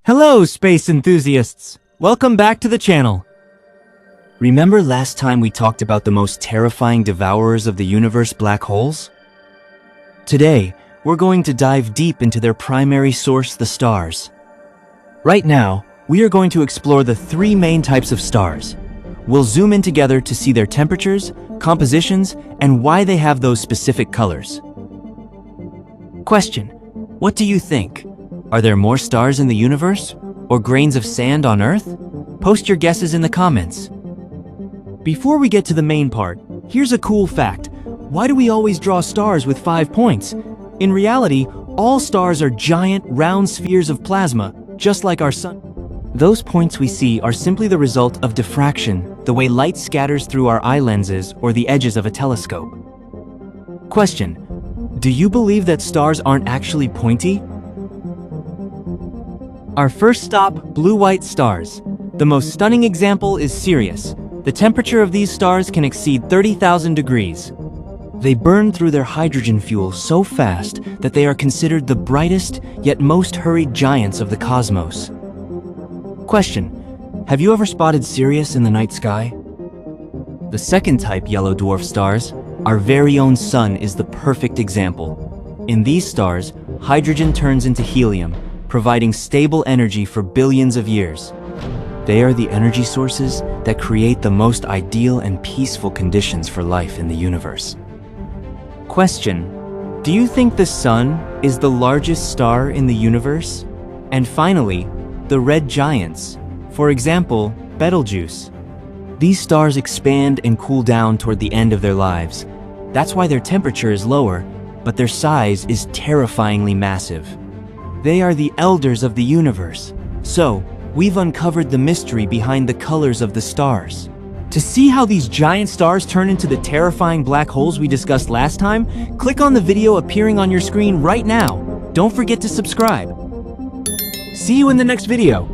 Hello, space enthusiasts! Welcome back to the channel. Remember last time we talked about the most terrifying devourers of the universe, black holes? Today, we're going to dive deep into their primary source, the stars. Right now, we are going to explore the three main types of stars. We'll zoom in together to see their temperatures, compositions, and why they have those specific colors. Question: what do you think? Are there more stars in the universe? Or grains of sand on Earth? Post your guesses in the comments. Before we get to the main part, here's a cool fact. Why do we always draw stars with 5 points? In reality, all stars are giant, round spheres of plasma, just like our sun. Those points we see are simply the result of diffraction, the way light scatters through our eye lenses or the edges of a telescope. Question: do you believe that stars aren't actually pointy? Our first stop, blue-white stars. The most stunning example is Sirius. The temperature of these stars can exceed 30,000 degrees. They burn through their hydrogen fuel so fast that they are considered the brightest yet most hurried giants of the cosmos. Question: have you ever spotted Sirius in the night sky? The second type, yellow dwarf stars, our very own sun is the perfect example. In these stars, hydrogen turns into helium, providing stable energy for billions of years. They are the energy sources that create the most ideal and peaceful conditions for life in the universe. Question: do you think the sun is the largest star in the universe? And finally, the red giants. For example, Betelgeuse. These stars expand and cool down toward the end of their lives. That's why their temperature is lower, but their size is terrifyingly massive. They are the elders of the universe. So, we've uncovered the mystery behind the colors of the stars. To see how these giant stars turn into the terrifying black holes we discussed last time, click on the video appearing on your screen right now. Don't forget to subscribe. See you in the next video.